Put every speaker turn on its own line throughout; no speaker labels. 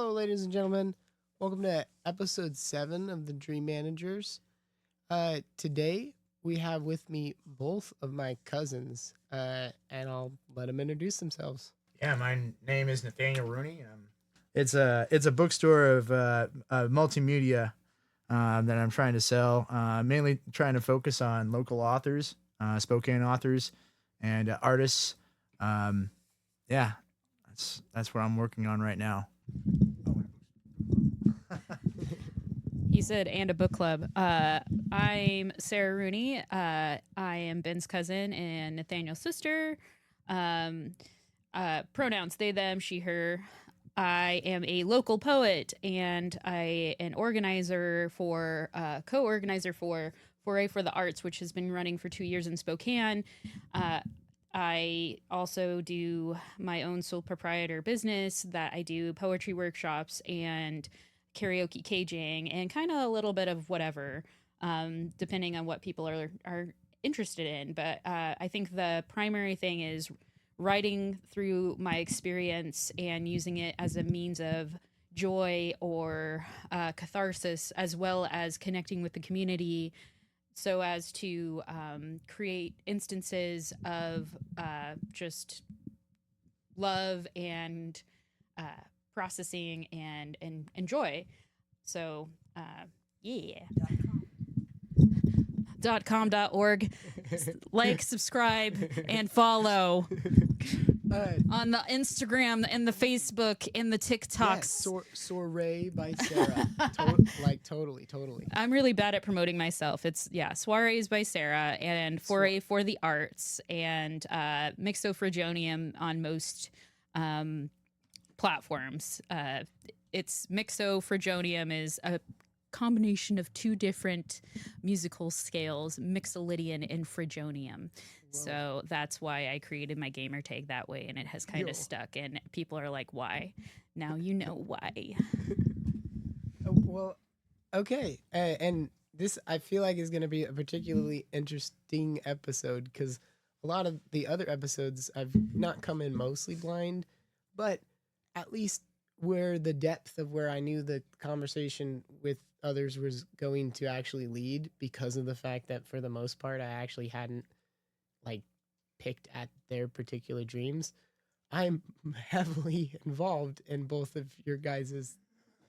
Hello, ladies and gentlemen. Welcome to episode 7 of the Dream Managers. Today, we have with me both of my cousins, and I'll let them introduce themselves.
Yeah, my name is Nathaniel Rooney. It's a bookstore of multimedia that I'm trying to sell. Mainly trying to focus on local authors, Spokane authors, and artists. Um, yeah, that's what I'm working on right now.
He said, and a book club. I'm Sarah Rooney. I am Ben's cousin and Nathaniel's sister. Pronouns they, them, she, her. I am a local poet and an organizer for, co-organizer for Foray for the Arts, which has been running for 2 years in Spokane. I also do my own sole proprietor business that I do poetry workshops and karaoke caging and kind of a little bit of whatever, depending on what people are interested in. But I think the primary thing is writing through my experience and using it as a means of joy or catharsis, as well as connecting with the community so as to create instances of just love and processing and joy. So yeah. .com.org. Like, subscribe, and follow on the Instagram and the Facebook and the TikToks.
Yeah, Soiree by Sarah. Totally.
I'm really bad at promoting myself. It's Soirees by Sarah and Foray for the Arts and Mixofrigonium on most platforms. It's Mixofrigonium is a combination of two different musical scales, Mixolydian and Frigonium. Whoa. So that's why I created my gamer tag that way, and it has kind of stuck. And people are like, "Why?" Now you know why.
Well, okay, and this I feel like is going to be a particularly interesting episode because a lot of the other episodes I've not come in mostly blind, but at least where the depth of where I knew the conversation with others was going to actually lead, because of the fact that for the most part I actually hadn't picked at their particular dreams. I'm heavily involved in both of your guys'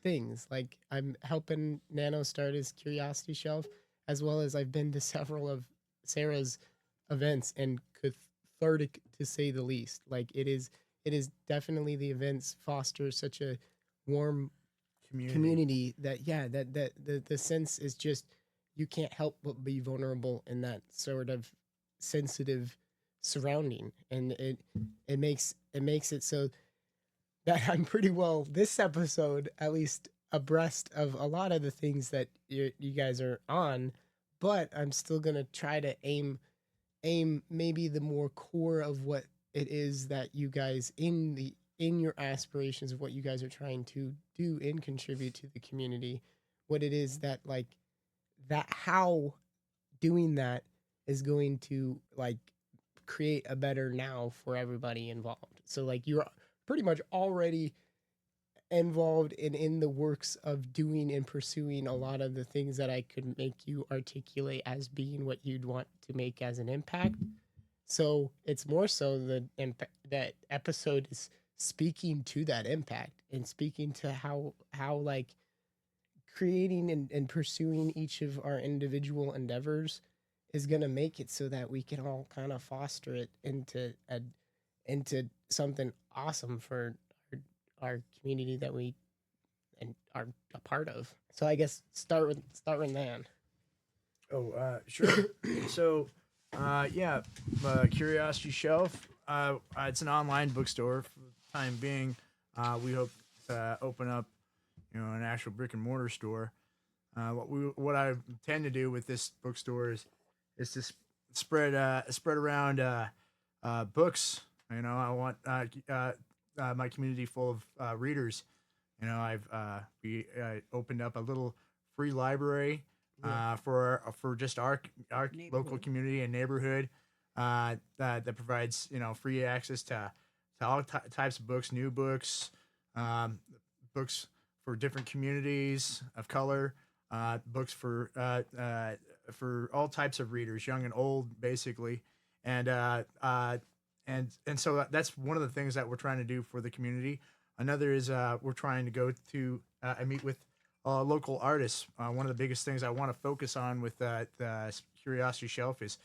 things. Like, I'm helping Nano start his Curiosity Shelf, as well as I've been to several of Sarah's events, and cathartic to say the least. Like, it is definitely, the events foster such a warm community that the sense is just, you can't help but be vulnerable in that sort of sensitive surrounding, and it makes it so that I'm pretty well, this episode at least, abreast of a lot of the things that you guys are on, but I'm still gonna try to aim maybe the more core of what it is that you guys in your aspirations of what you guys are trying to do and contribute to the community, what it is that that how doing that is going to create a better now for everybody involved. So you're pretty much already involved in the works of doing and pursuing a lot of the things that I could make you articulate as being what you'd want to make as an impact. So it's more so that episode is speaking to that impact and speaking to how creating and pursuing each of our individual endeavors is going to make it so that we can all kind of foster it into something awesome for our community that we are a part of. So I guess start with Nan.
Sure. So, Curiosity Shelf. It's an online bookstore for the time being. We hope to open up, an actual brick and mortar store. What I intend to do with this bookstore is to spread around books. I want my community full of readers. I've opened up a little free library for just our local community and neighborhood that provides free access to all types of books, new books, books for different communities of color, books for all types of readers, young and old, basically, and so that's one of the things that we're trying to do for the community. Another is we're trying to go to and meet with local artists. One of the biggest things I want to focus on with the Curiosity Shelf is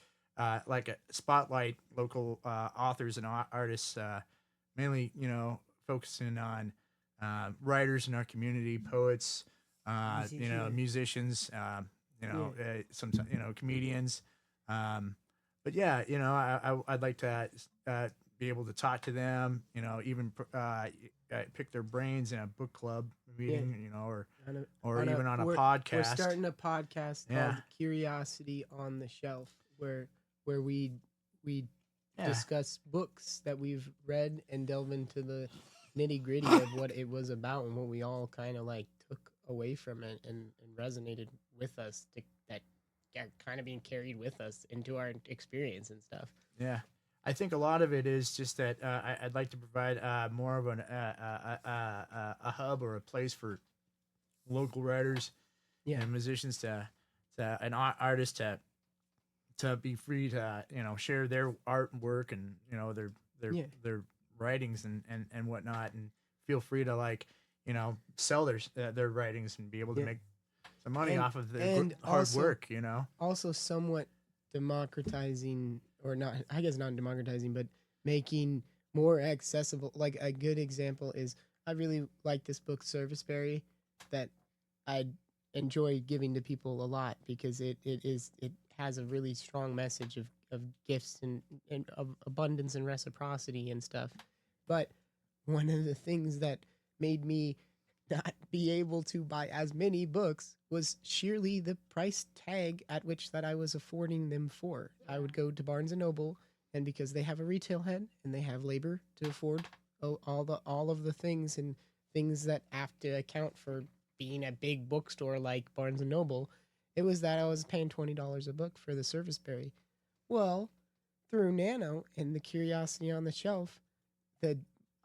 like a spotlight local authors and artists, mainly focusing on writers in our community, poets, musicians, some comedians. But yeah, I'd like to be able to talk to them, even pick their brains in a book club meeting, or even on a podcast.
We're starting a podcast called Curiosity on the Shelf, where we discuss books that we've read and delve into the nitty gritty of what it was about and what we all kind of like took away from it and resonated with us, that are kind of being carried with us into our experience and stuff.
Yeah. I think a lot of it is just that I'd like to provide more of a hub or a place for local writers and musicians and artists to be free to share their artwork and their writings and whatnot, and feel free to sell their writings and be able to make some money off of their hard work.
Also somewhat democratizing, or not, I guess not democratizing, but making more accessible. Like a good example is, I really like this book Serviceberry that I enjoy giving to people a lot, because it has a really strong message of gifts and of abundance and reciprocity and stuff. But one of the things that made me not be able to buy as many books was sheerly the price tag at which that I was affording them for. I would go to Barnes and Noble, and because they have a retail head and they have labor to afford all of the things and things that have to account for being a big bookstore like Barnes and Noble, it was that I was paying $20 a book for the Serviceberry. Well, through Nano and the Curiosity on the Shelf,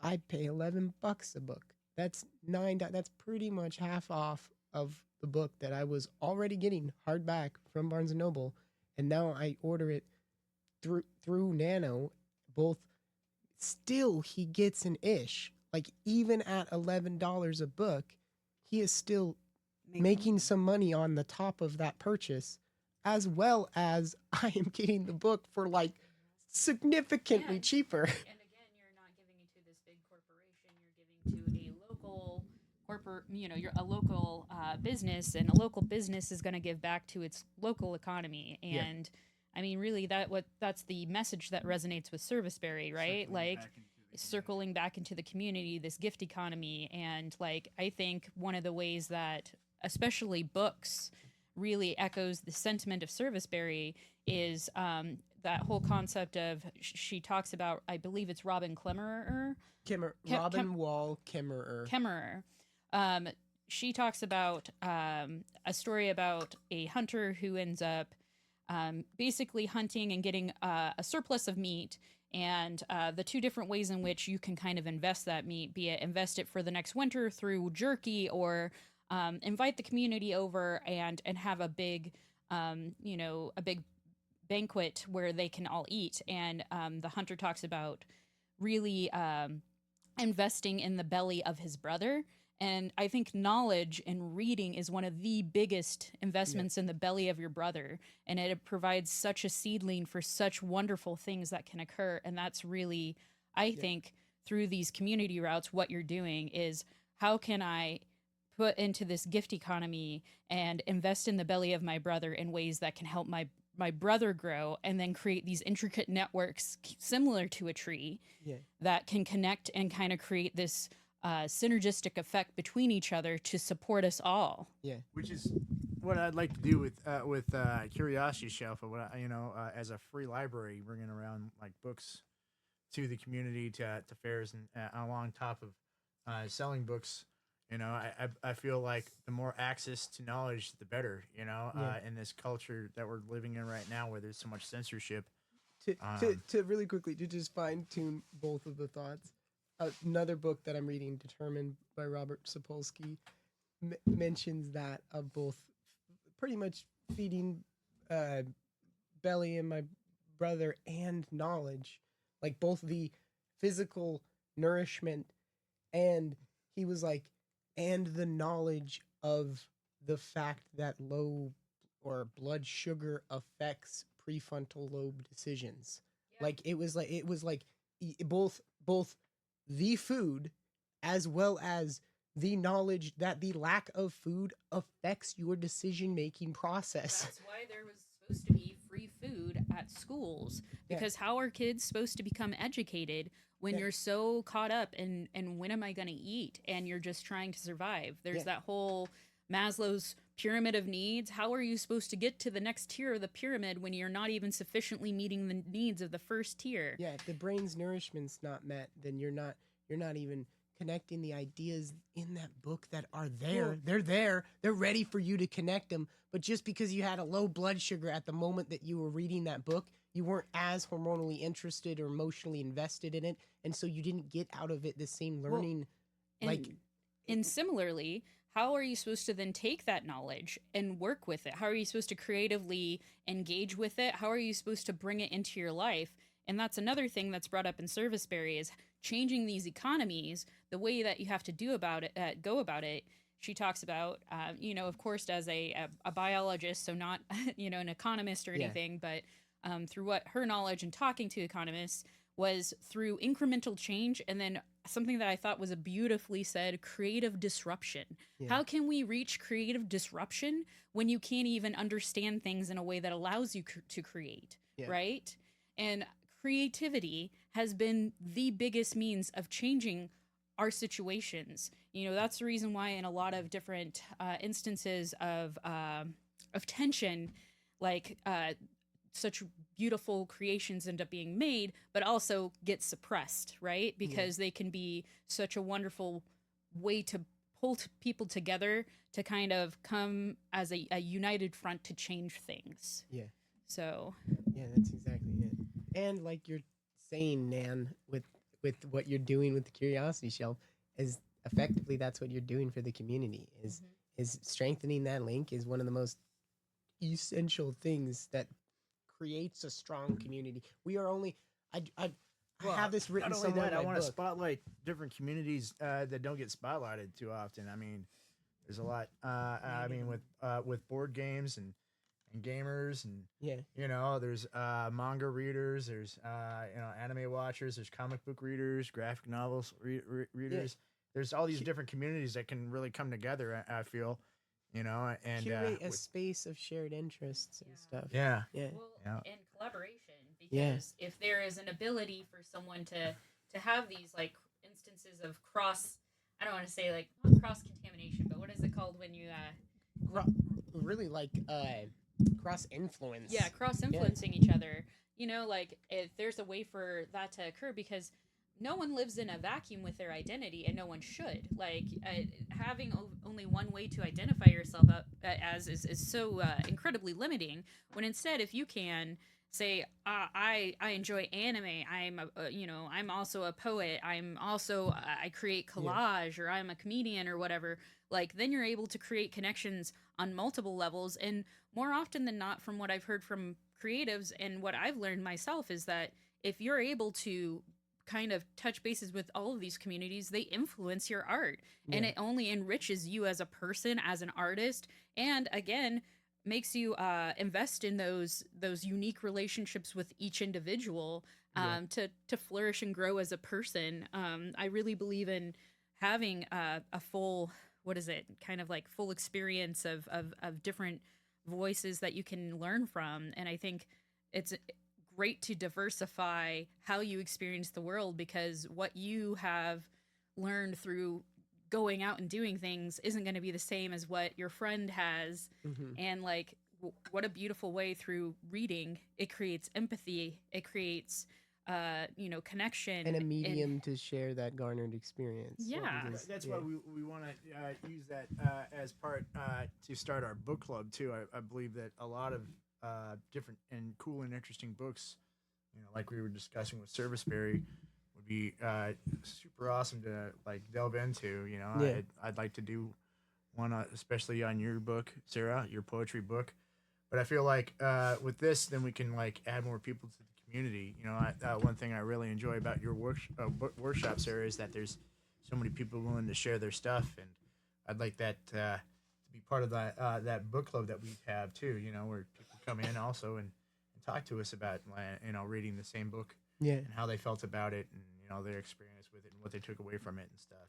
I pay $11 a book. That's That's pretty much half off of the book that I was already getting hardback from Barnes and Noble, and now I order it through Nano. Both, still he gets an ish. Like, even at $11 a book, he is still making some money on the top of that purchase, as well as I am getting the book for like significantly cheaper.
And again, you're not giving it to this big corporation. You're giving to a local you're a local business, and a local business is going to give back to its local economy. And I mean, really, that's the message that resonates with Serviceberry, right? Circling back into the community, this gift economy. And I think one of the ways that especially books really echoes the sentiment of Serviceberry is that whole concept of, she talks about, I believe it's Robin Klemmerer.
Robin Wall Kemmerer.
She talks about a story about a hunter who ends up basically hunting and getting a surplus of meat, and the two different ways in which you can kind of invest that meat, be it invest it for the next winter through jerky, or invite the community over and have a big banquet where they can all eat. And the hunter talks about really investing in the belly of his brother. And I think knowledge and reading is one of the biggest investments in the belly of your brother. And it provides such a seedling for such wonderful things that can occur. And that's really, I think, through these community routes, what you're doing is, how can I put into this gift economy and invest in the belly of my brother in ways that can help my brother grow, and then create these intricate networks similar to a tree that can connect and kind of create this synergistic effect between each other to support us all.
Yeah, which is what I'd like to do with Curiosity Shelf, as a free library, bringing around like books to the community, to fairs, and along top of selling books. I feel like the more access to knowledge, the better. In this culture that we're living in right now, where there's so much censorship.
To really quickly, to just fine tune both of the thoughts, another book that I'm reading, Determined by Robert Sapolsky, mentions that of both pretty much feeding uh, Belly and my brother and knowledge, like both the physical nourishment and he was like, and the knowledge of the fact that low or blood sugar affects prefrontal lobe decisions. Yeah. Like it was like both the food as well as the knowledge that the lack of food affects your decision making process.
That's why there was supposed to be free food at schools, because how are kids supposed to become educated when you're so caught up in when am I going to eat and you're just trying to survive? There's that whole Maslow's pyramid of needs. How are you supposed to get to the next tier of the pyramid when you're not even sufficiently meeting the needs of the first tier?
Yeah, if the brain's nourishment's not met, then you're not even connecting the ideas in that book that are there. Well, they're there. They're ready for you to connect them. But just because you had a low blood sugar at the moment that you were reading that book, you weren't as hormonally interested or emotionally invested in it. And so you didn't get out of it the same learning.
And similarly, how are you supposed to then take that knowledge and work with it? How are you supposed to creatively engage with it? How are you supposed to bring it into your life? And that's another thing that's brought up in Serviceberry is changing these economies, the way that you have to go about it. She talks about, of course, as a biologist, so not, an economist or anything, but through what her knowledge and talking to economists was through incremental change. And then something that I thought was a beautifully said, creative disruption. Yeah. How can we reach creative disruption when you can't even understand things in a way that allows you to create, right? And creativity has been the biggest means of changing our situations. That's the reason why in a lot of different instances of tension, like such beautiful creations end up being made, but also get suppressed, right? Because they can be such a wonderful way to pull people together to kind of come as a united front to change things.
Yeah.
So.
Yeah, that's exactly it. And like you're saying, Nan, with what you're doing with the Curiosity Shelf, is effectively that's what you're doing for the community. Is strengthening that link is one of the most essential things that creates a strong community. We are only I have this written somewhere in my
I want to
book.
spotlight different communities that don't get spotlighted too often. I mean, there's a lot. With board games and gamers and there's manga readers, there's anime watchers, there's comic book readers, graphic novels readers. Yeah. There's all these different communities that can really come together. I feel. And
curate a space of shared interests and stuff.
Yeah.
Well, and collaboration, because if there is an ability for someone to have these like instances of cross, I don't want to say like not cross contamination, but what is it called when you
really like cross influence?
Yeah, cross influencing each other. Like if there's a way for that to occur, because no one lives in a vacuum with their identity, and no one should. Like having only one way to identify yourself as is so incredibly limiting. When instead, if you can say, I enjoy anime, I'm also a poet, I create collage, or I'm a comedian or whatever. Like then you're able to create connections on multiple levels, and more often than not, from what I've heard from creatives and what I've learned myself, is that if you're able to kind of touch bases with all of these communities, they influence your art, and it only enriches you as a person, as an artist, and again makes you invest in those unique relationships with each individual to flourish and grow as a person. I really believe in having a full kind of like full experience of different voices that you can learn from, and I think it's great to diversify how you experience the world, because what you have learned through going out and doing things isn't going to be the same as what your friend has. And like what a beautiful way through reading, it creates empathy, it creates connection,
and a medium to share that garnered experience.
That's why we want to use that as part to start our book club too. I believe that a lot of different and cool and interesting books, like we were discussing with Serviceberry, would be super awesome to like delve into. You know,
Yeah.
I'd like to do one, especially on your book, Sarah, your poetry book. But I feel like with this, then we can like add more people to the community. You know, one thing I really enjoy about your book workshops, Sarah, is that there's so many people willing to share their stuff, and I'd like that to be part of that book club that we have too. You know, where people come in also and talk to us about reading the same book
Yeah.
and how they felt about it, and their experience with it and what they took away from it and stuff.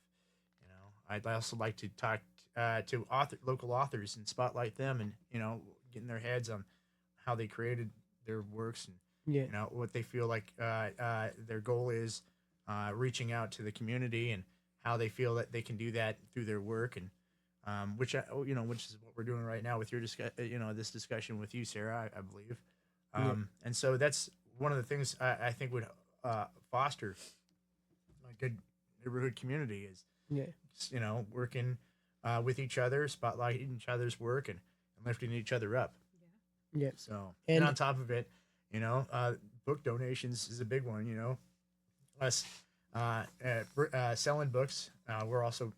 I'd also like to talk to local authors and spotlight them, and get in their heads on how they created their works, and
Yeah.
what they feel like their goal is, reaching out to the community, and how they feel that they can do that through their work, and which is what we're doing right now with your this discussion with you, Sarah, I believe. And so that's one of the things I think would foster a good neighborhood community is
Yeah.
working with each other, spotlighting each other's work, and lifting each other up.
Yeah.
So
And-
and on top of it, book donations is a big one. Us selling books, we're also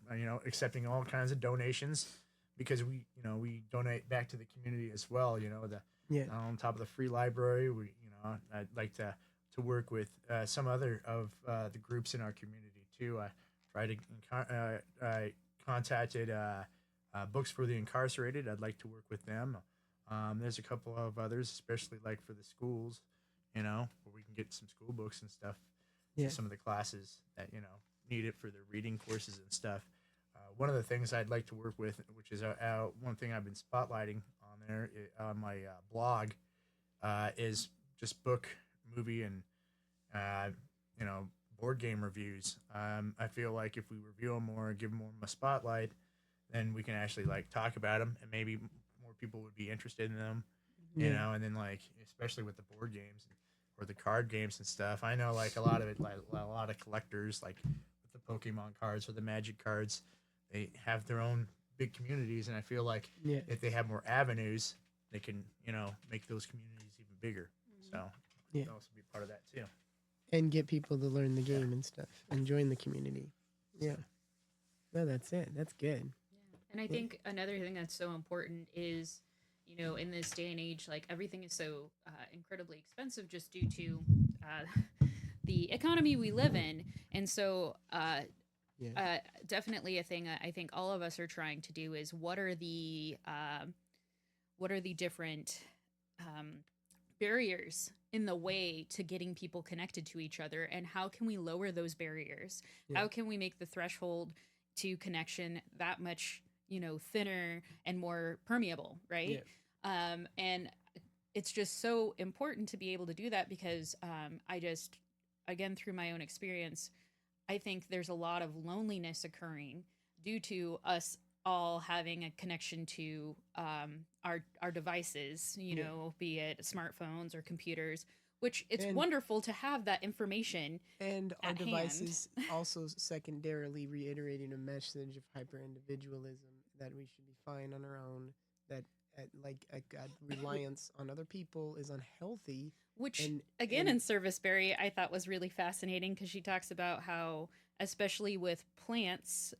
accepting all kinds of donations because we donate back to the community as well.
Yeah.
On top of the free library, I'd like to work with some other of the groups in our community too. I tried to I contacted Books for the Incarcerated. I'd like to work with them. There's a couple of others, especially like for the schools, where we can get some school books and stuff.
Yeah.
Some of the classes that need it for their reading courses and stuff. One of the things I'd like to work with, which is one thing I've been spotlighting on there on my blog, is just book, movie, and board game reviews. I feel like if we review them more and give them more a spotlight, then we can actually like talk about them, and maybe more people would be interested in them. And then like especially with the board games or the card games and stuff. I know like a lot of collectors, like with the Pokemon cards or the Magic cards, they have their own big communities, and I feel like if they have more avenues, they can make those communities even bigger. So
Yeah.
also be part of that too.
And get people to learn the game and stuff and join the community. Yeah. No, that's it. That's good.
And I think another thing that's so important is, in this day and age, like everything is so incredibly expensive just due to the economy we live in. And so definitely a thing I think all of us are trying to do is what are the different barriers in the way to getting people connected to each other, and how can we lower those barriers?
Yeah.
How can we make the threshold to connection that much thinner and more permeable, right? And it's just so important to be able to do that because I just, again, through my own experience, I think there's a lot of loneliness occurring due to us all having a connection to our devices, be it smartphones or computers, which it's wonderful to have that information.
And our
at hand.
devices also secondarily reiterating a message of hyper-individualism that we should be fine on our own, that reliance on other people is unhealthy.
Which, again, in Service Berry, I thought was really fascinating because she talks about how, especially with plants,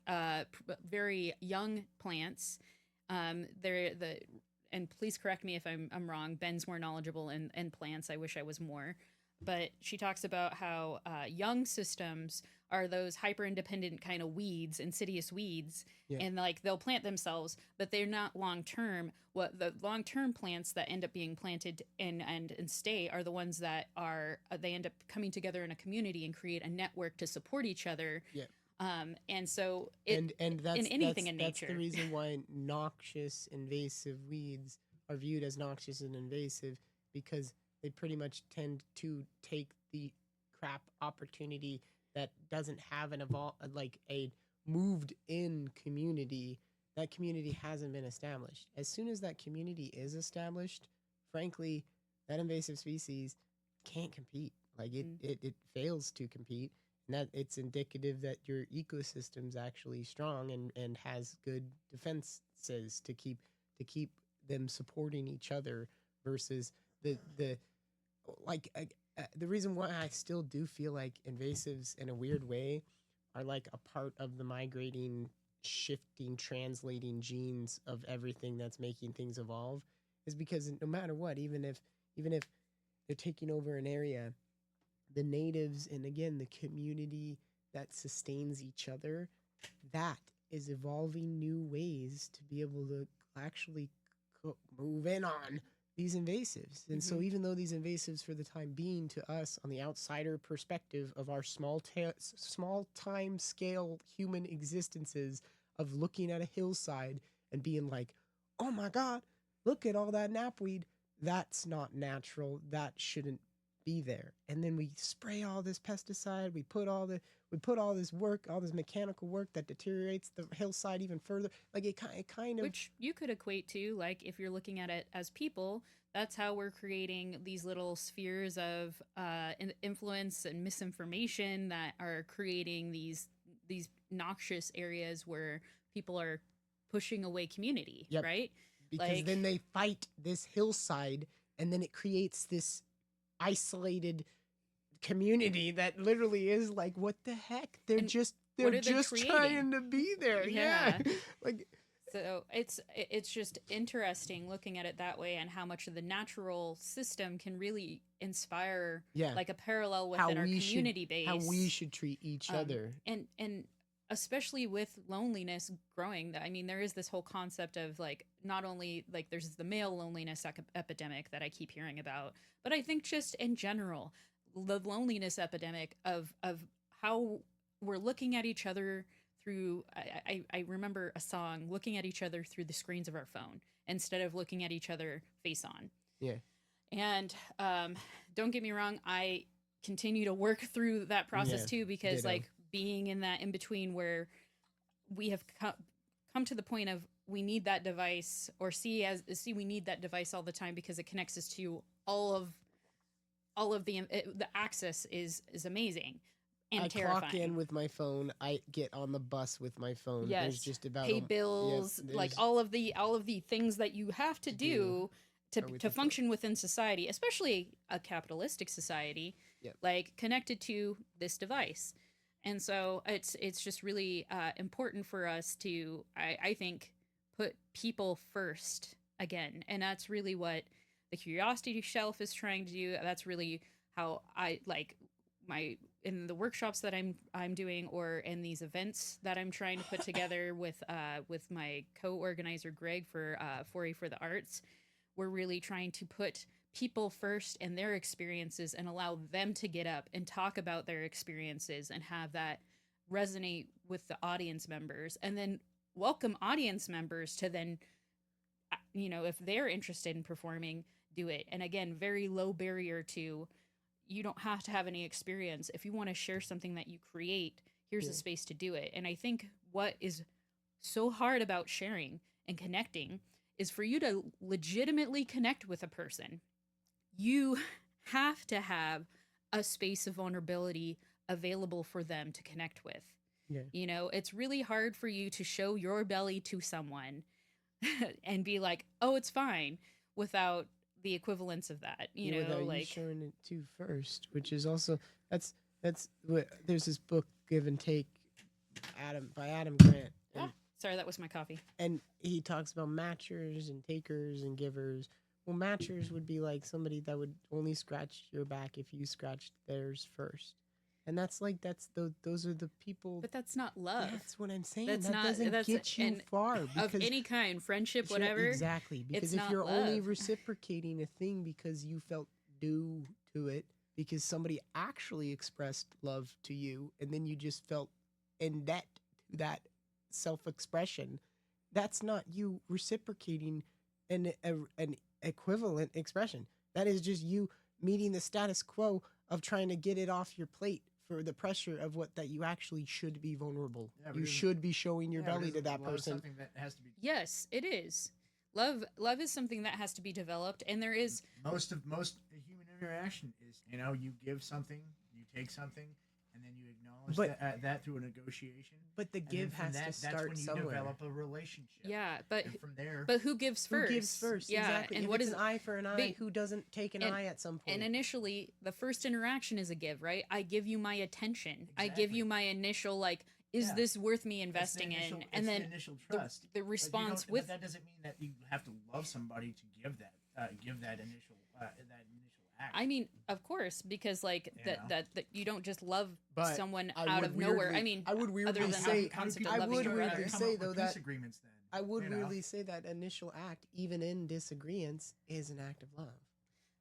very young plants, and please correct me if I'm wrong. Ben's more knowledgeable in plants. I wish I was more. But she talks about how young systems are those hyper-independent kind of weeds, insidious weeds, and like they'll plant themselves, but they're not long-term. What the long-term plants that end up being planted and stay are the ones that are they end up coming together in a community and create a network to support each other.
Yeah.
And so
And that's,
in anything in
that's
nature.
the reason why noxious, invasive weeds are viewed as noxious and invasive, because they pretty much tend to take the crap opportunity that doesn't have a moved in community. That community hasn't been established. As soon as that community is established, frankly, that invasive species can't compete. Like it fails to compete. And that it's indicative that your ecosystem's actually strong and has good defenses to keep them supporting each other versus the the reason why I still do feel like invasives in a weird way are like a part of the migrating, shifting, translating genes of everything that's making things evolve is because no matter what, even if they're taking over an area, the natives and again the community that sustains each other, that is evolving new ways to be able to actually move in on these invasives. And so even though these invasives for the time being to us on the outsider perspective of our small time scale human existences of looking at a hillside and being like, oh my God, look at all that knapweed. That's not natural. That shouldn't be there. And then we spray all this pesticide. We put all this work, all this mechanical work that deteriorates the hillside even further. Like it kind of,
Which you could equate to, like, if you're looking at it as people, that's how we're creating these little spheres of influence and misinformation that are creating these noxious areas where people are pushing away community,
Yep.
right?
because
Like,
then they fight this hillside and then it creates this isolated community that literally is like, what the heck? They're
And
just
what are they
just
creating?
trying to be there. Yeah.
Yeah.
Like
so it's just interesting looking at it that way, and how much of the natural system can really inspire
Yeah.
like a parallel
how
within our
we
community
should
base.
how we should treat each other.
And especially with loneliness growing, I mean, there is this whole concept of like, not only like there's the male loneliness epidemic that I keep hearing about, but I think just in general the loneliness epidemic of how we're looking at each other through, I remember a song, looking at each other through the screens of our phone instead of looking at each other face on.
Yeah.
And don't get me wrong, I continue to work through that process
Yeah,
too, because
ditto.
like being in that in between where we have come to the point of we need that device, or see we need that device all the time because it connects us to all of the access is amazing and
I
terrifying.
clock in with my phone. I get on the bus with my phone.
Yes.
There's just about
Pay bills, like all of the things that you have to do
are with
to
your phone.
function within society, especially a capitalistic society,
Yep.
like connected to this device. And so it's just really important for us to, I think, put people first again. And that's really what the Curiosity Shelf is trying to do. That's really how I like in the workshops that I'm doing, or in these events that I'm trying to put together with my co-organizer Greg for Foray for the Arts. We're really trying to put people first and their experiences, and allow them to get up and talk about their experiences and have that resonate with the audience members, and then welcome audience members to then, if they're interested in performing, do it. And again, very low barrier to, you don't have to have any experience. If you want to share something that you create, here's a space to do it. And I think what is so hard about sharing and connecting is for you to legitimately connect with a person, you have to have a space of vulnerability available for them to connect with.
Yeah.
It's really hard for you to show your belly to someone and be like, oh, it's fine, without the equivalence of that,
without
like
you showing it to first, which is also that's what there's this book, Give and Take, by Adam Grant.
Sorry, that was my coffee.
And he talks about matchers and takers and givers. Well, matchers would be like somebody that would only scratch your back if you scratched theirs first. And those are the people.
But that's not love.
That's what I'm saying.
That's
that
not-
doesn't
that's-
get you
and
far.
Of any kind, friendship,
Sure,
whatever.
exactly. Because
it's
if
not
you're only
love.
reciprocating a thing because you felt due to it, because somebody actually expressed love to you, and then you just felt in debt to that self-expression, that's not you reciprocating an equivalent expression. That is just you meeting the status quo of trying to get it off your plate for the pressure of that you actually should be vulnerable.
Yeah, but
You
isn't-
should be showing your
Yeah,
belly
because
to that
love is
person.
Something that has to be
Yes, it is. Love is something that has to be developed, and there is
most human interaction is, you give something, you take something, and then you acknowledge acknowledge
But-
that through a negotiation.
But the
And then
give
from
has to
that's
start
when you
somewhere.
develop a relationship.
Yeah, but
And from there,
who gives
Who
first?
gives first?
Yeah,
Exactly.
and
If
what
it's
is
an eye for an eye?
they-
Who doesn't take an
and-
eye at some point?
And initially, the first interaction is a give, right? I give you my attention. I give
Exactly.
you my initial like, is
Yeah.
this worth me
it's the
investing
initial-
in?
it's
And
the
then
initial
the,
trust.
the
But you
response
don't-
with
but that doesn't mean that you have to love somebody to give that initial act.
I mean, of course, because like
You know?
that you don't just love
But
someone
I
out
would
of nowhere.
weirdly-
I mean,
I would weirdly
other than
say-
the concept of
I
loving
would
each
weirdly
other.
say, though, that-
agreements then.
I would
you know?
really say that initial act, even in disagreements, is an act of love.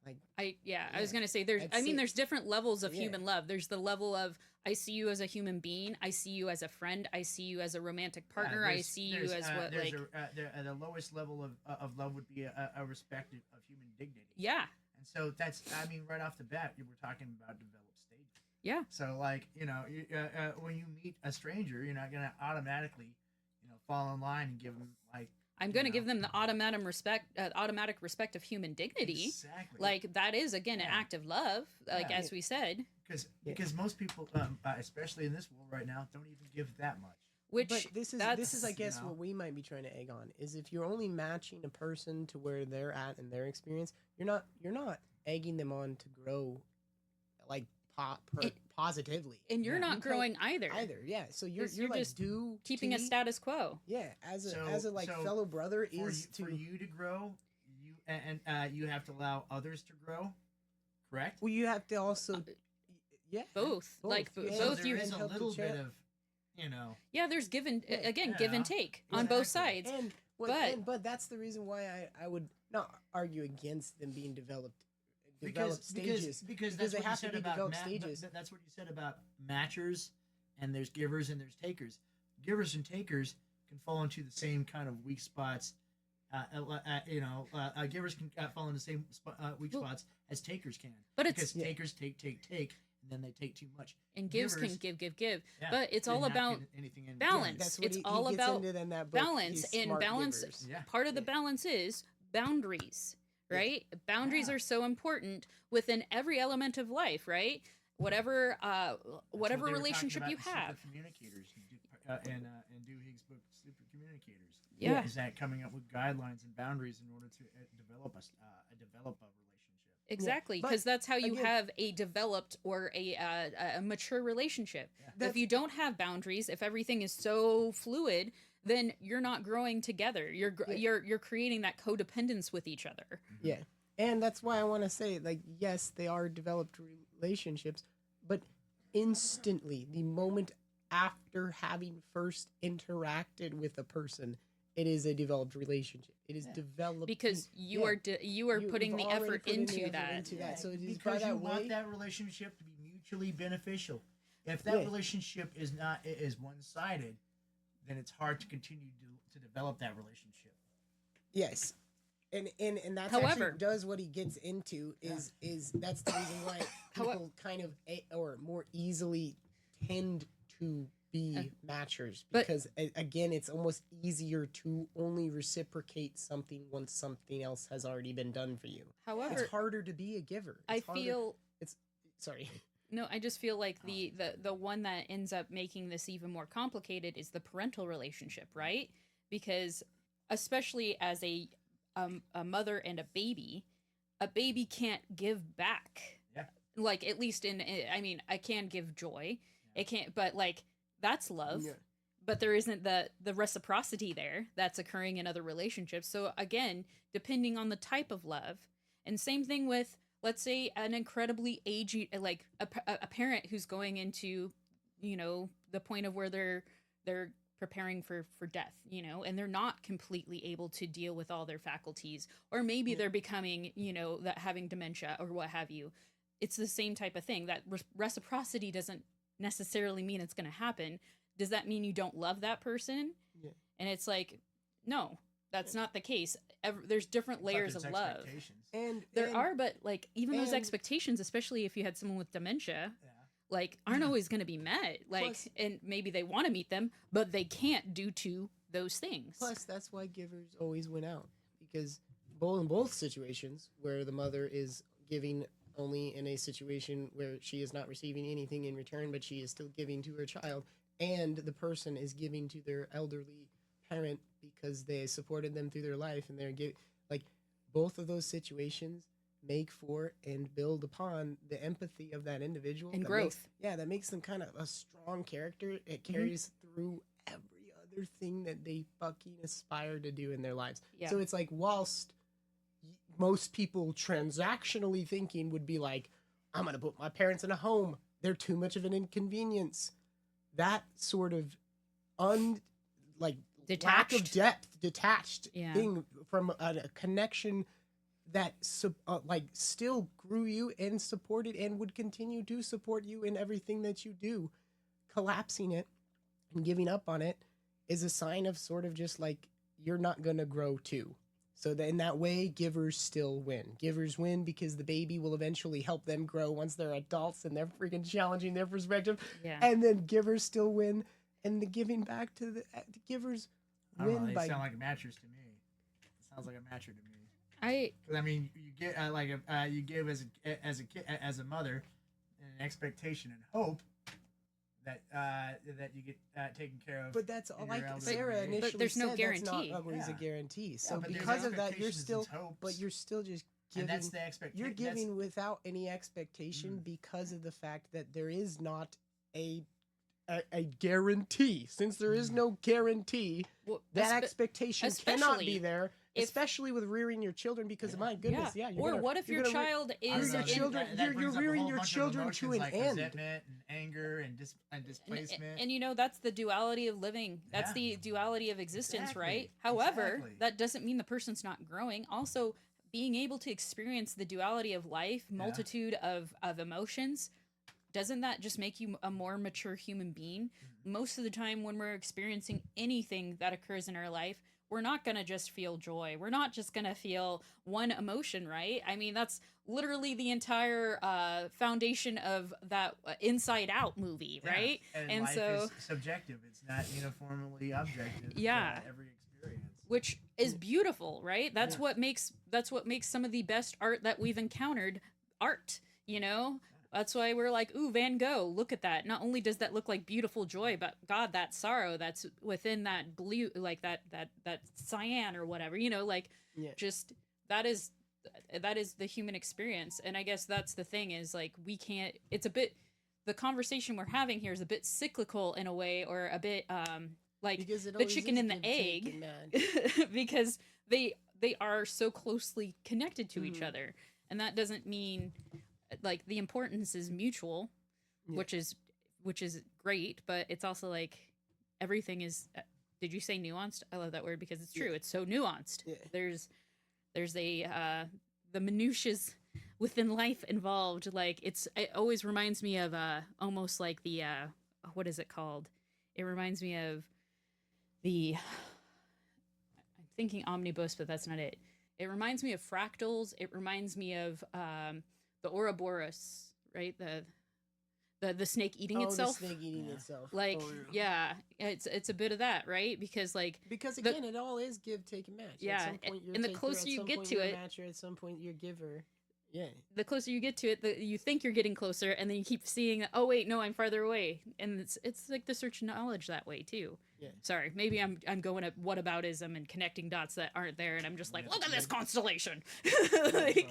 Like,
I
Yeah.
was gonna say there's
I'd
I mean
say-
there's different levels of
Yeah.
human love. There's the level of I see you as a human being, I see you as a friend, I see you as a romantic partner, I see you as what like
the lowest level of love would be a respect of human dignity.
yeah.
And so that's, I mean, right off the bat, we're talking about developed stages.
Yeah.
So, like, when you meet a stranger, you're not going to automatically, fall in line and give them, like,
I'm going to
know.
give them the automatic respect of human dignity.
Exactly.
Like that is again an
Yeah.
act of love, like
Yeah.
as we said,
because most people, especially in this world right now, don't even give that much.
which
but this is I guess
you know.
what we might be trying to egg on is if you're only matching a person to where they're at in their experience, you're not egging them on to grow, like positively.
and you're
Yeah.
not growing either.
Yeah. So you're
'Cause you're
like
just
do
Keeping
to
a
me.
status quo.
Yeah, as a
So-
like
so
fellow brother
For
is
you, for you to grow, you have to allow others to grow, correct?
Well, you have to also, yeah,
Both. Like
Yeah.
both
So there
you
is a
help to
little bit
chat.
of,
Yeah, there's give and
Yeah.
again give and
Yeah.
take on both
Exactly.
sides.
and but that's the reason why I would not argue against them being developed stages
because that's
they
what you
have to
said
be
about
developed stages.
that's what you said about matchers, and there's givers and there's takers. Givers and takers can fall into the same kind of weak spots. Givers can fall into the same weak spots as takers can.
But it's-
because takers take, and then they take too much.
And gives
Givers-
can give.
yeah,
But it's
and
all
not
about
get anything in
balance.
return.
That's what
It's
he
all
gets
about
into in that book.
balance,
He's
and
smart
balance
givers.
Yeah.
part of the balance is boundaries, right? Boundaries
Yeah.
are so important within every element of life, right? Whatever
That's what
whatever
they were
relationship
talking
you
about in
have.
Super Communicators and do Higgs' book Super Communicators.
Yeah.
Is that coming up with guidelines and boundaries in order to develop a relationship?
Exactly,
But
because that's how you
again-
have a developed or a mature relationship. If you don't have boundaries, if everything is so fluid, then you're not growing together. You're creating that codependence with each other.
Yeah. And that's why I want to say, like, yes, they are developed relationships, but instantly, the moment after having first interacted with a person, it is a developed relationship. It is developed
Because you
yeah.
are putting
You've
the
already
effort
put in the
into
effort
that.
into that. So it is by
Because
that
you
way.
want that relationship to be mutually beneficial. If that
Yeah.
relationship is one-sided, then it's hard to continue to develop that relationship.
Yes. And that's
However-
actually does what he gets into is that's the reason why people kind of or more easily tend to be matchers
but-
because again it's almost easier to only reciprocate something once something else has already been done for you.
However,
It's harder to be a giver.
I
It's harder-
feel
it's sorry.
no, I just feel like the one that ends up making this even more complicated is the parental relationship, right? Because especially as a mother and a baby can't give back.
Yeah.
Like at least I mean, I can give joy. It can't, but like that's love.
Yeah.
But there isn't the reciprocity there that's occurring in other relationships. So again, depending on the type of love, and same thing with, let's say, an incredibly aging, like a parent who's going into, the point of where they're preparing for death, and they're not completely able to deal with all their faculties, or maybe they're becoming, that having dementia or what have you. It's the same type of thing. That reciprocity doesn't necessarily mean it's going to happen. Does that mean you don't love that person?
Yeah.
And it's like, no, that's not the case. There's different layers
But
of
there's
love.
expectations.
And
There are, but like even those
and-
expectations, especially if you had someone with dementia,
Yeah.
like aren't always going to be met. Like,
Plus-
and maybe they want to meet them, but they can't due to those things.
Plus, that's why givers always win out because in both situations where the mother is giving only in a situation where she is not receiving anything in return, but she is still giving to her child, and the person is giving to their elderly parent because they supported them through their life, and they're giving, like, both of those situations make for and build upon the empathy of that individual
And
that
growth.
that makes them kind of a strong character. It carries through every other thing that they fucking aspire to do in their lives.
Yeah.
So it's like, whilst most people transactionally thinking would be like, I'm gonna put my parents in a home, they're too much of an inconvenience, that sort of lack of
Detached.
depth, detached
Yeah.
thing from a connection that still grew you and supported and would continue to support you in everything that you do, collapsing it and giving up on it is a sign of sort of just like, you're not gonna grow too. So that in that way, givers still win. Givers win because the baby will eventually help them grow once they're adults and they're freaking challenging their perspective.
Yeah.
And then givers still win, and the giving back to the givers
I don't know.
win
They
by.
sound like matchers to me. It sounds like a matcher to me.
I
I mean, you get you give as a kid, as a mother, an expectation and hope that that you get taken care of.
But that's
in
like
your elderly
Sarah
age.
initially
there's no
said, that's
guarantee.
not always a
Yeah.
guarantee. So
but there's
because of that, you're
expectations
still,
and hopes,
but you're still just
and
giving.
that's the expectation.
You're giving without any expectation because of the fact that there is not a guarantee. Since there is no guarantee,
well,
that
espe-
expectation cannot be
especially
there.
if-
Especially with rearing your children, because my goodness, you're
or
gonna-
what if
you're
your
gonna re-
child
I don't
is
know,
your
that-
children-
that
you're
brings up a
rearing
whole
your
bunch of
children to
emotions
an
like
end.
resentment and anger and displacement.
and you know, that's the duality of living. That's
Yeah.
the duality of existence,
Exactly.
right? However,
Exactly.
that doesn't mean the person's not growing. Also, being able to experience the duality of life, multitude of emotions, doesn't that just make you a more mature human being? Most of the time when we're experiencing anything that occurs in our life, we're not going to just feel joy. We're not just going to feel one emotion, right? I mean, that's literally the entire foundation of that Inside Out movie,
Yeah.
And
life
so
is subjective. It's not uniformly objective.
Yeah.
Every experience.
which is beautiful, right? That's what makes some of the best art that we've encountered art, you know? That's why we're like, ooh, Van Gogh, look at that. Not only does that look like beautiful joy, but God, that sorrow that's within that blue, like that cyan or whatever, you know, like just that is the human experience. And I guess that's the thing is like, we can't, it's a bit, the conversation we're having here is a bit cyclical in a way, or a bit like
Because it
the
always
chicken
is
and the
give, take,
egg,
and match.
because they are so closely connected to each other. And that doesn't mean like the importance is mutual, which is great, but it's also like everything is did you say nuanced? I love that word because it's true. It's so nuanced. There's a the minutiae within life involved. Like it always reminds me of almost like the what is it called? It reminds me of the I'm thinking omnibus, but that's not it. It reminds me of fractals. It reminds me of the Ouroboros, right? The snake eating itself.
The snake eating itself.
Like, it's a bit of that, right? Because
again, it all is give, take, and match.
Yeah,
At some point you're
and the
taker,
closer
at
you
some
get
point
to
you're
it,
a matcher, at some point you're a giver. Yeah.
The closer you get to it, you think you're getting closer, and then you keep seeing, oh wait, no, I'm farther away, and it's like the search of knowledge that way too. Yeah. Sorry, maybe I'm going at whataboutism and connecting dots that aren't there, and I'm just like, look at this constellation.
That's why it is.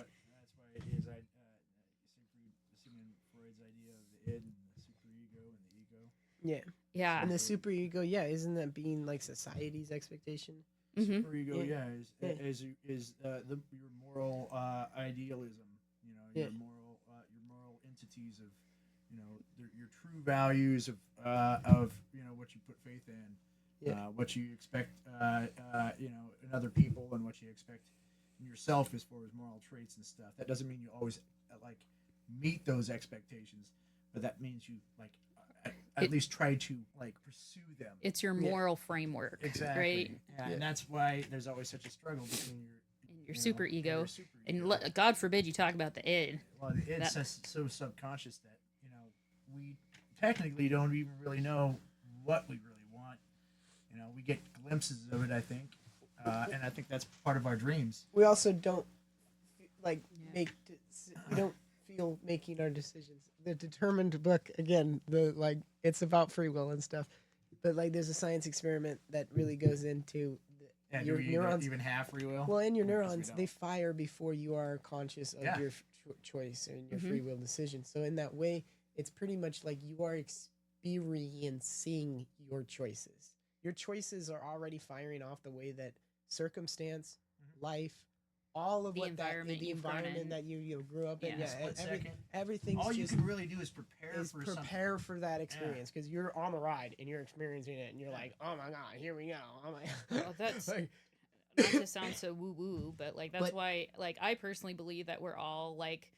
Sigmund Freud's idea of the id and the superego and the ego.
Yeah.
Yeah.
And the superego, isn't that being like society's expectation?
Superego, is your moral idealism. You know, your moral entities of, you know, your true values of what you put faith in, what you expect, in other people, and what you expect in yourself as far as moral traits and stuff. That doesn't mean you always meet those expectations, but that means you at least try to pursue them.
It's your moral framework,
exactly,
right?
Yeah, and that's why there's always such a struggle between
your super ego, and God forbid you talk about the id.
Well, the id's so subconscious that we technically don't even really know what we really want. You know, we get glimpses of it, I think, and I think that's part of our dreams.
We also don't we don't feel making our decisions. The Determined book, again, it's about free will and stuff, but like there's a science experiment that really goes into your neurons.
even have free will?
Well, in your
Because we
neurons,
don't.
they fire before you are conscious of
Yeah.
your choice and your free will decision. So in that way, it's pretty much like you are experiencing your choices. Your choices are already firing off the way that circumstance, life, all of
The
what
environment
the
you've grown
environment
in.
that you grew up in.
Yeah.
Split second.
Everything's
All you
just
can really do is prepare for something.
prepare for that experience because you're on the ride and you're experiencing it and you're like, oh my god, here we go. Oh my
Well, that's
like,
not to sound so woo woo, but like that's
But-
why like I personally believe that we're all like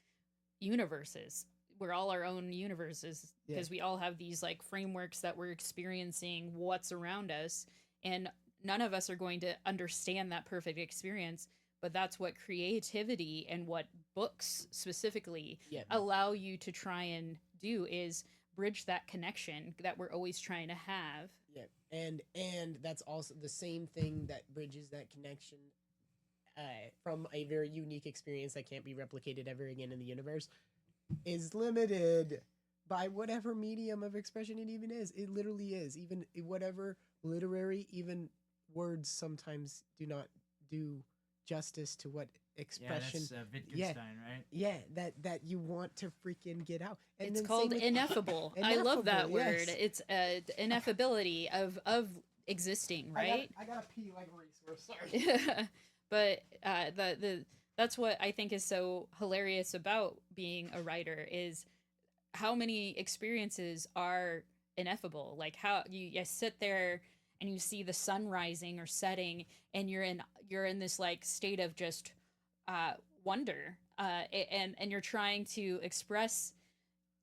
universes. We're all our own universes
Yeah.
because we all have these like frameworks that we're experiencing what's around us, and none of us are going to understand that perfect experience. But that's what creativity and what books specifically
yeah.
allow you to try and do is bridge that connection that we're always trying to have.
Yeah, and that's also the same thing that bridges that connection from a very unique experience that can't be replicated ever again in the universe is limited by whatever medium of expression it even is. It literally is. Even whatever literary, even words sometimes do not do justice to what
Yeah,
expression.
that's Wittgenstein, right?
Yeah, that you want to freaking get out. And
It's
then
called
same with-
ineffable. I love that
Ineffable,
word.
yes.
It's ineffability of existing, right?
I gotta pee like a racehorse. Sorry.
But the that's what I think is so hilarious about being a writer is how many experiences are ineffable. Like how you sit there and you see the sun rising or setting, and you're in this like state of just wonder, and you're trying to express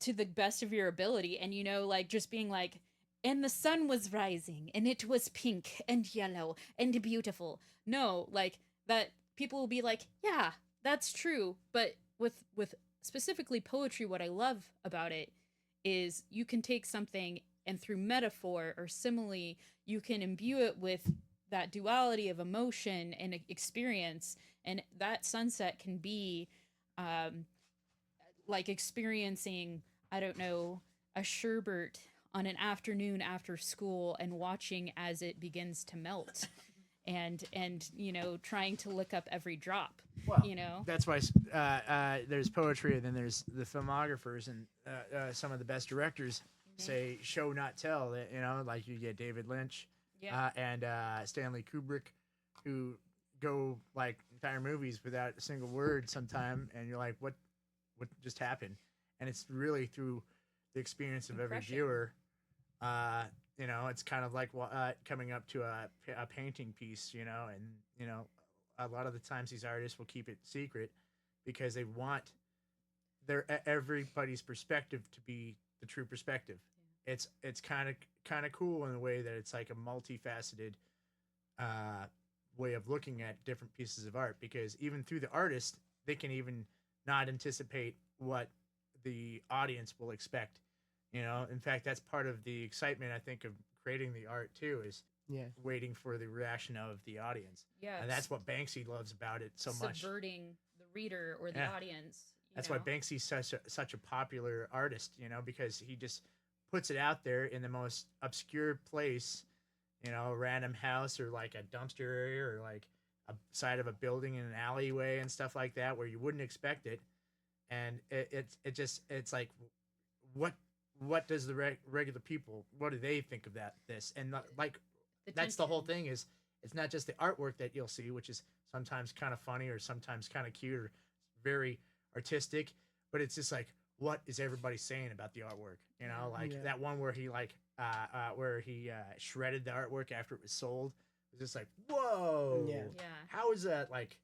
to the best of your ability, and like just being like, and the sun was rising and it was pink and yellow and beautiful. No, like that people will be like, yeah, that's true. But with specifically poetry, what I love about it is you can take something and through metaphor or simile, you can imbue it with that duality of emotion and experience. And that sunset can be like experiencing, I don't know, a sherbet on an afternoon after school and watching as it begins to melt and trying to look up every drop.
Well,
You
that's why there's poetry, and then there's the filmographers, and some of the best directors say show not tell. Like you get David Lynch,
Yeah.
and Stanley Kubrick, who go like entire movies without a single word sometime, and you're like, what just happened? And it's really through the experience of every
Impression.
viewer. It's kind of like coming up to a painting piece, and a lot of the times these artists will keep it secret because they want everybody's perspective to be the true perspective. Yeah. It's kind of cool in a way that it's like a multifaceted way of looking at different pieces of art, because even through the artist, they can even not anticipate what the audience will expect. In fact, that's part of the excitement, I think, of creating the art too, is
Yeah.
waiting for the reaction of the audience.
Yeah.
And that's what Banksy loves about it so much.
Subverting the reader or the
Yeah.
audience.
That's why Banksy's such a popular artist, because he just puts it out there in the most obscure place, a random house or like a dumpster area or like a side of a building in an alleyway and stuff like that where you wouldn't expect it. And it's like, what does the regular people, what do they think of this? And like, that's the whole thing, is it's not just the artwork that you'll see, which is sometimes kind of funny or sometimes kind of cute or very artistic, but it's just like, what is everybody saying about the artwork? That one where he shredded the artwork after it was sold. It was just like, whoa,
Yeah.
how is that like?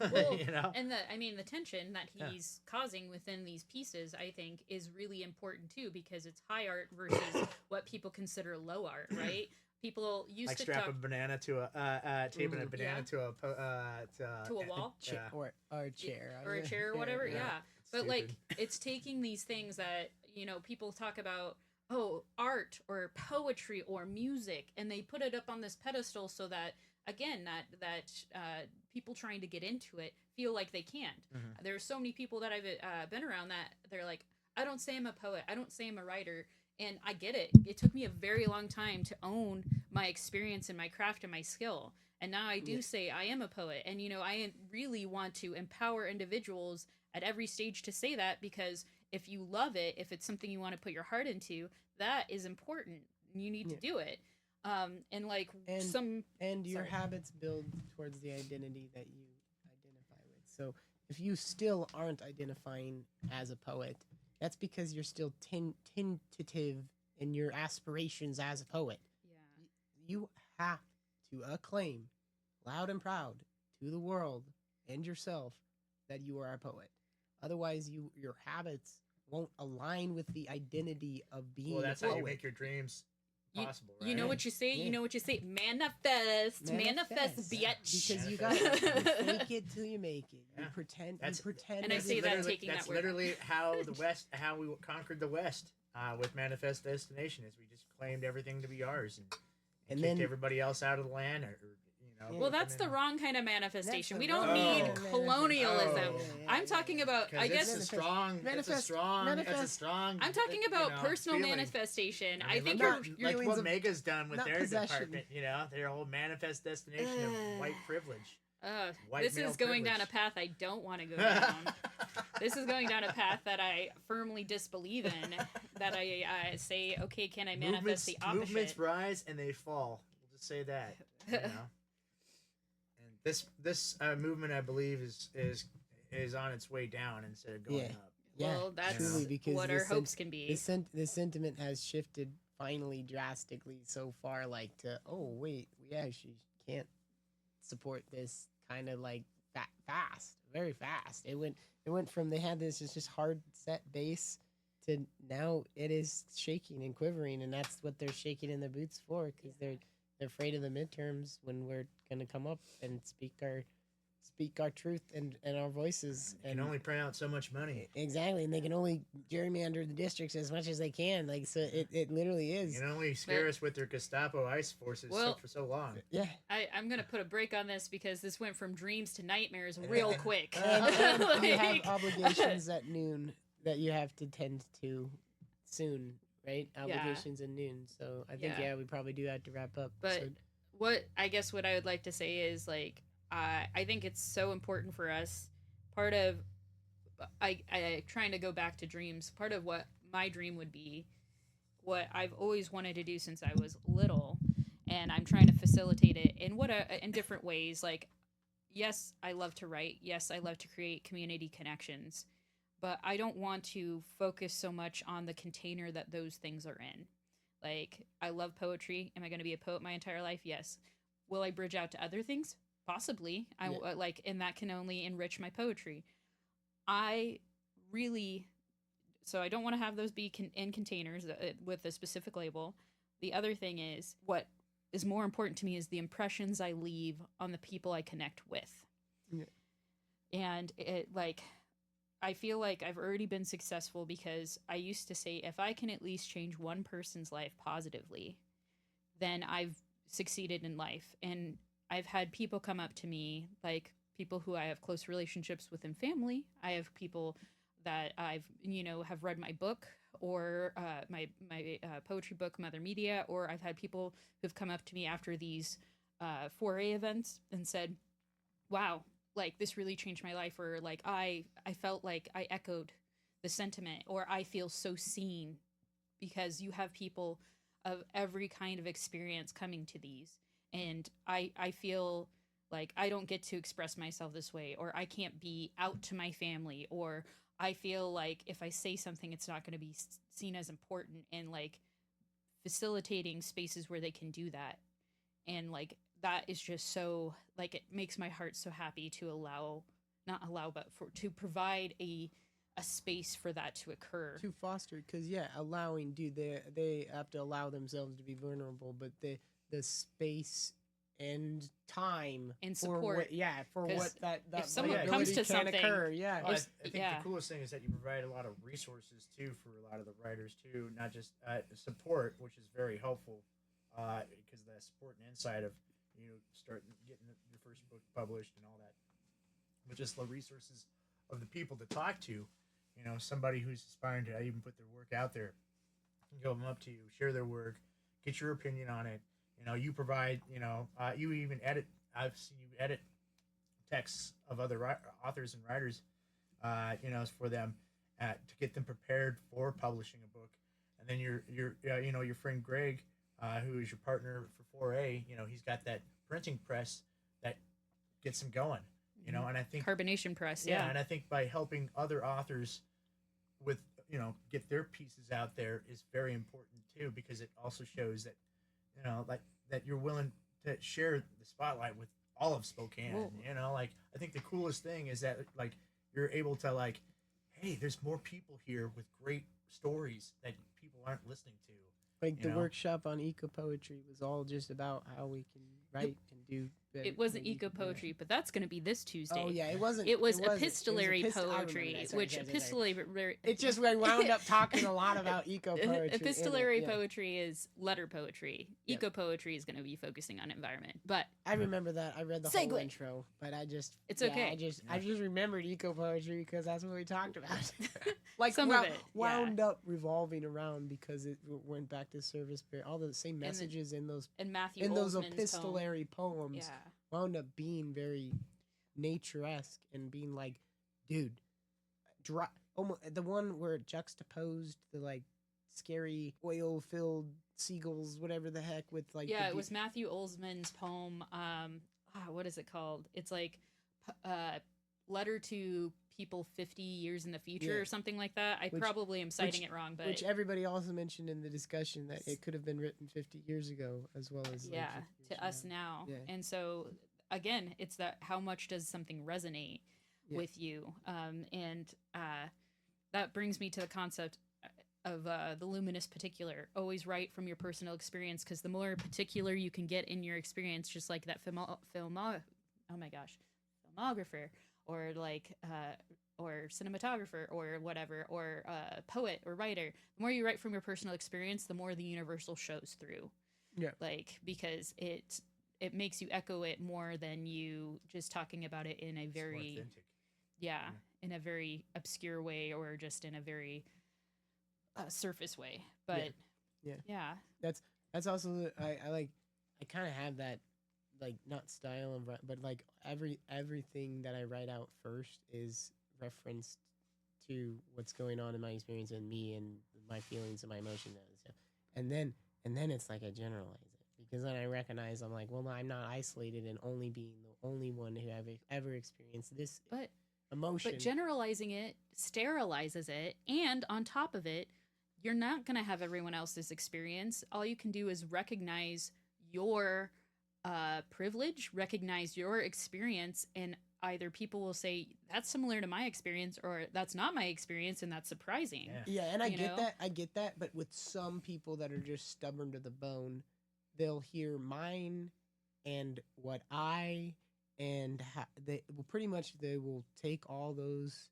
Well,
you know?
And the tension that he's causing within these pieces, I think, is really important too, because it's high art versus what people consider low art, right? People used
Like
to
strap
talk
a banana to a taping a banana
Yeah.
to
to a wall
Yeah.
Or a chair.
or a chair or whatever, yeah. But like,
Stupid.
it's taking these things that people talk about, art or poetry or music, and they put it up on this pedestal so that again, that people trying to get into it feel like they can't. There are so many people that I've been around that they're like, I don't say I'm a poet, I don't say I'm a writer. And I get it. It took me a very long time to own my experience and my craft and my skill. And now I do say I am a poet. And, I really want to empower individuals at every stage to say that, because if you love it, if it's something you want to put your heart into, that is important. You need to do it.
And your habits build towards the identity that you identify with. So if you still aren't identifying as a poet, that's because you're still tentative in your aspirations as a poet.
Yeah.
You have to acclaim loud and proud to the world and yourself that you are a poet. Otherwise, your habits won't align with the identity of being.
Well, that's
a poet.
how you make your dreams possible, right?
You know what you say?
Yeah.
You know what you say? Manifest, bitch.
Because you got to fake it till you make it. You pretend.
And I say that taking
that's
that word.
literally how we conquered the West with Manifest Destination. Is we just claimed everything to be ours and kicked everybody else out of the land,
Well, that's the wrong kind of manifestation. We don't need colonialism. I'm talking about, I guess,
it's a strong.
I'm talking about personal
feeling.
manifestation.
I
think
look
you're
like what Mega's done with their
possession.
department. Their whole Manifest Destination of white privilege.
This is going down a path I don't want to go down. This is going down a path that I firmly disbelieve in. That I say, okay, can I manifest the opposite?
Movements rise and they fall. We'll just say that. And this movement, I believe, is on its way down instead of going up.
Yeah,
well, that's
truly, because
what our hopes can be.
The sentiment has shifted finally drastically so far, like to, oh wait, we actually can't support this kind of like fast, very fast. It went from they had this just hard set base to now it is shaking and quivering, and that's what they're shaking in their boots for, because they're afraid of the midterms when we're gonna come up and speak our truth and our voices.
And only print out so much money.
Exactly, and they can only gerrymander the districts as much as they can. Like, so it literally is.
You can only scare us with their Gestapo ice forces for so long.
Yeah.
I'm gonna put a break on this because this went from dreams to nightmares real quick.
And you have obligations at noon that you have to tend to soon, right? Obligations at noon. So I think we probably do have to wrap up.
But what I would like to say is, like, I think it's so important for us. Part of I trying to go back to dreams. Part of what my dream would be, what I've always wanted to do since I was little, and I'm trying to facilitate it in different ways. Like, yes, I love to write. Yes, I love to create community connections, but I don't want to focus so much on the container that those things are in. Like, I love poetry. Am I going to be a poet my entire life? Yes. Will I bridge out to other things? Possibly. And that can only enrich my poetry. I don't want to have those be in containers with a specific label. The other thing is, what is more important to me is the impressions I leave on the people I connect with.
Yeah.
And I feel like I've already been successful because I used to say, if I can at least change one person's life positively, then I've succeeded in life. And I've had people come up to me, like people who I have close relationships with in family. I have people that I've, have read my book or my poetry book, Mother Media, or I've had people who've come up to me after these 4A events and said, wow, like, this really changed my life, or like I felt like I echoed the sentiment, or I feel so seen, because you have people of every kind of experience coming to these. And I feel like I don't get to express myself this way, or I can't be out to my family, or I feel like if I say something, it's not going to be seen as important, and like facilitating spaces where they can do that. And like, that is just so, like, it makes my heart so happy to to provide a space for that to occur.
To foster, because allowing, they have to allow themselves to be vulnerable, but the space and time
and support,
for what that
if someone comes to
can
something
occur,
I think the coolest thing is that you provide a lot of resources too for a lot of the writers too, not just support, which is very helpful, because the support and insight of start getting your first book published and all that. But just the resources of the people to talk to, somebody who's aspiring to even put their work out there, can go up to you, share their work, get your opinion on it. You provide, you even edit. I've seen you edit texts of other authors and writers, for them to get them prepared for publishing a book. And then your friend Greg, who is your partner for 4A, he's got that printing press that gets him going. And I think
Carbonation press,
yeah, and I think by helping other authors with get their pieces out there is very important too, because it also shows that that you're willing to share the spotlight with all of Spokane.
Whoa.
I think the coolest thing is that you're able to hey, there's more people here with great stories that people aren't listening to.
Like the workshop on eco poetry was all just about how we can write and do.
It wasn't eco poetry, but that's going to be this Tuesday.
Oh yeah, it wasn't.
It was
wasn't.
epistolary
It was
poetry, which epistolary.
It just we wound up talking a lot about eco poetry.
Epistolary poetry is letter poetry. Eco poetry is going to be focusing on environment. But
I remember that. I read the whole intro, but
it's okay.
I just remembered eco poetry because that's what we talked about.
Some of it
wound up revolving around because it went back to service. All the same messages in those
Matthew
in those
Olsman's
epistolary poems.
Yeah.
Wound up being very nature-esque and being like, dude, almost the one where it juxtaposed the scary oil-filled seagulls, whatever the heck, with
it was Matthew Olsman's poem. What is it called? It's letter to people 50 years in the future or something like that. I probably am citing it wrong, but
which everybody also mentioned in the discussion that it could have been written 50 years ago as well as
to us now. And so again, it's that how much does something resonate with you, and that brings me to the concept of the luminous particular. Always write from your personal experience, because the more particular you can get in your experience, just like that filmographer or or cinematographer or whatever, or poet or writer, the more you write from your personal experience, the more the universal shows through.
Yeah.
Because it makes you echo it more than you just talking about it in a very in a very obscure way, or just in a very surface way. But
that's also I kind of have that not style but everything that I write out first is referenced to what's going on in my experience and me and my feelings and my emotions and stuff, and then it's I generalize it, because then I recognize I'm I'm not isolated and only being the only one who have ever experienced this emotion.
But generalizing it sterilizes it, and on top of it, you're not going to have everyone else's experience. All you can do is recognize your privilege, recognize your experience, and either people will say that's similar to my experience, or that's not my experience, and that's surprising.
And I get that, but with some people that are just stubborn to the bone, they'll hear mine and what they will take all those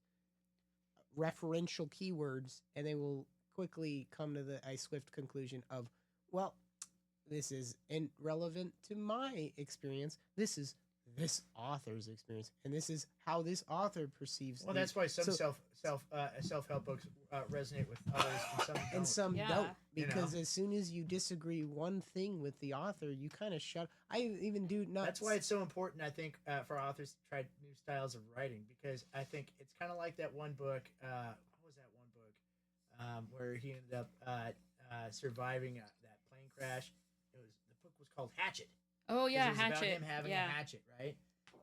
referential keywords and they will quickly come to a swift conclusion of, well, this is irrelevant to my experience. This is this author's experience, and this is how this author perceives.
Well, that's why some self-help books resonate with others, and some
don't. Because as soon as you disagree one thing with the author, you kind of shut. I even do not.
That's why it's so important, I think, for authors to try new styles of writing, because I think it's kind of like that one book. What was that one book where he ended up surviving that plane crash? The book was called Hatchet.
Oh yeah,
it was
Hatchet.
About him having a hatchet, right?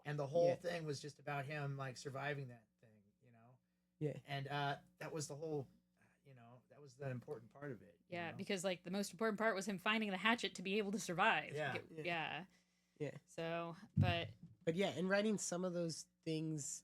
And the whole thing was just about him surviving that thing,
Yeah.
And that was the whole, that was the important part of it.
Yeah, because the most important part was him finding the hatchet to be able to survive. Yeah. So, but
yeah, in writing some of those things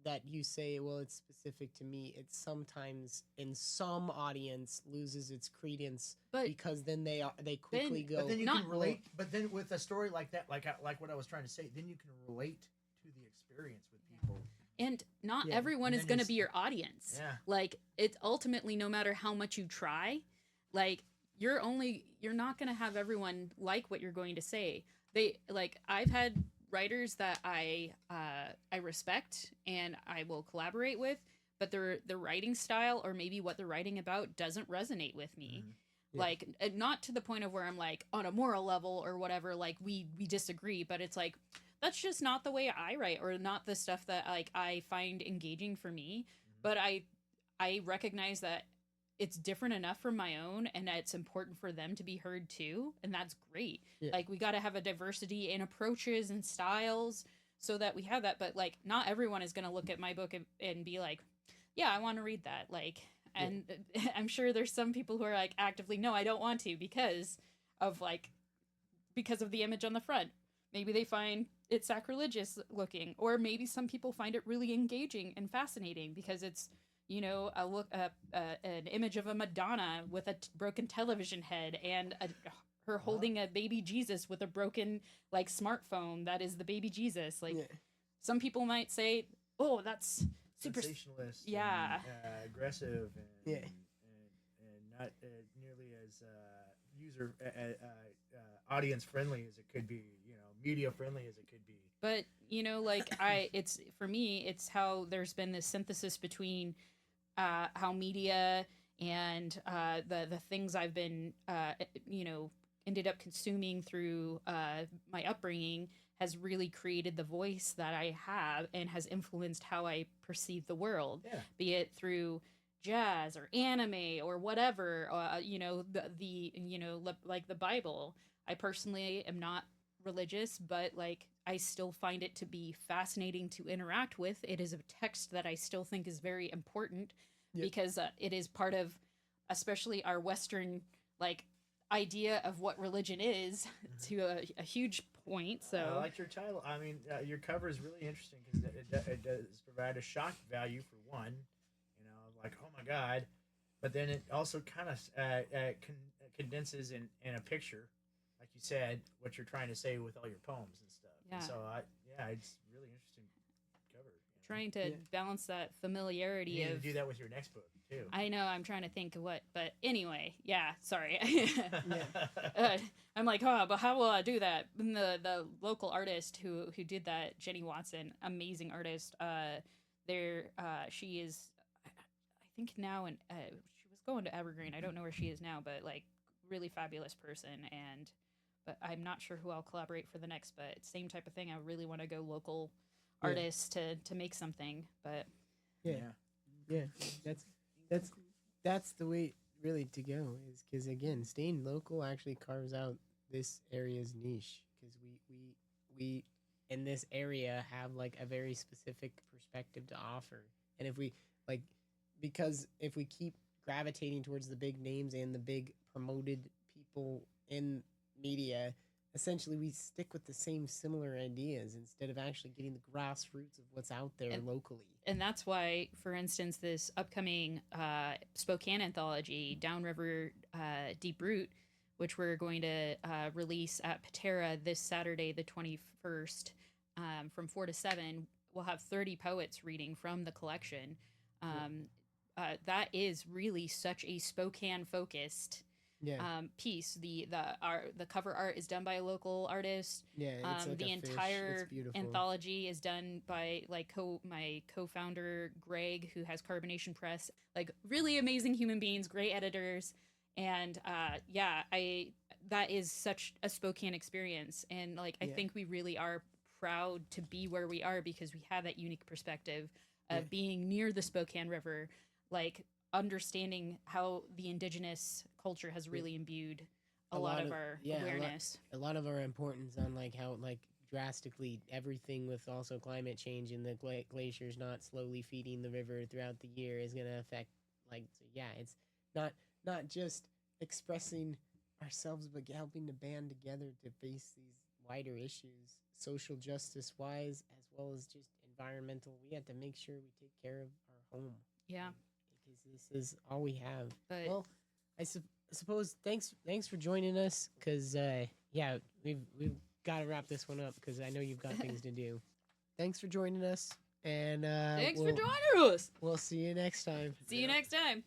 that you say, well, it's specific to me, it sometimes in some audience loses its credence, because then they quickly go.
But then you can relate. But then with a story like that, like what I was trying to say, then you can relate to the experience with people.
And not everyone is going to be your audience.
Yeah.
It's ultimately, no matter how much you try, you're not going to have everyone like what you're going to say. I've had writers that I respect and I will collaborate with, but their writing style or maybe what they're writing about doesn't resonate with me.
Yeah.
Like, not to the point of where I'm like on a moral level or whatever, like we disagree, but it's like that's just not the way I write or not the stuff that like I find engaging for me. But I recognize that it's different enough from my own and that it's important for them to be heard too, and that's great.
Yeah.
Like, we got to have a diversity in approaches and styles so that we have that, but like not everyone is going to look at my book and be like, yeah, I want to read that. Like, and I'm sure there's some people who are like actively, no, I don't want to because of the image on the front. Maybe they find it sacrilegious looking, or maybe some people find it really engaging and fascinating because it's, you know, an image of a Madonna with a broken television head and her holding a baby Jesus with a broken like smartphone that is the baby Jesus. Like, some people might say, oh, that's super
sensationalist,
yeah,
and, aggressive, and,
Yeah.
and not nearly as user audience friendly as it could be, you know, media friendly as it could be.
But, you know, like it's for me, it's how there's been this synthesis between how media and the things I've been, you know, ended up consuming through my upbringing has really created the voice that I have and has influenced how I perceive the world, be it through jazz or anime or whatever, you know, the you know, like the Bible. I personally am not religious, but like I still find it to be fascinating to interact with. It is a text that I still think is very important because it is part of, especially our Western like idea of what religion is to a huge point. So
I like your title. I mean, your cover is really interesting because it does provide a shock value for one, you know, like, oh my God, but then it also kind of condenses in a picture, like you said, what you're trying to say with all your poems and stuff.
Yeah.
And so it's really interesting cover. You know?
Trying to balance that familiarity
You need
of
to do that with your next book too.
I know, I'm trying to think of what, but anyway, yeah, sorry. I'm like, oh, but how will I do that? And the local artist who did that, Jenny Watson, amazing artist. She is, I think now, she was going to Evergreen. I don't know where she is now, but like really fabulous person. But I'm not sure who I'll collaborate for the next. But same type of thing. I really want to go local artists to make something. But
that's the way really to go, is because again, staying local actually carves out this area's niche, because we in this area have like a very specific perspective to offer. And if we because if we keep gravitating towards the big names and the big promoted people in media, essentially we stick with the same similar ideas instead of actually getting the grassroots of what's out there locally.
And that's why, for instance, this upcoming Spokane anthology, Downriver Deep Root, which we're going to release at Patera this Saturday, the 21st, from 4 to 7, we'll have 30 poets reading from the collection. That is really such a Spokane-focused piece. The cover art is done by a local artist.
It's like
the
a fish.
entire
It's beautiful.
anthology is done by like my co-founder Greg, who has Carbonation Press. Like, really amazing human beings, great editors, and that is such a Spokane experience. And like I think we really are proud to be where we are because we have that unique perspective of being near the Spokane River, like understanding how the indigenous culture has really imbued a lot of our awareness.
A lot of our importance on like how like drastically everything with also climate change and the glaciers not slowly feeding the river throughout the year is going to affect it's not just expressing ourselves but helping to band together to face these wider issues, social justice wise as well as just environmental. We have to make sure we take care of our home.
Yeah.
Because this is all we have.
But
well, I suppose thanks for joining us, because we've got to wrap this one up because I know you've got things to do. Thanks for joining us, and
thanks for joining us.
We'll see you next time.
See you next time.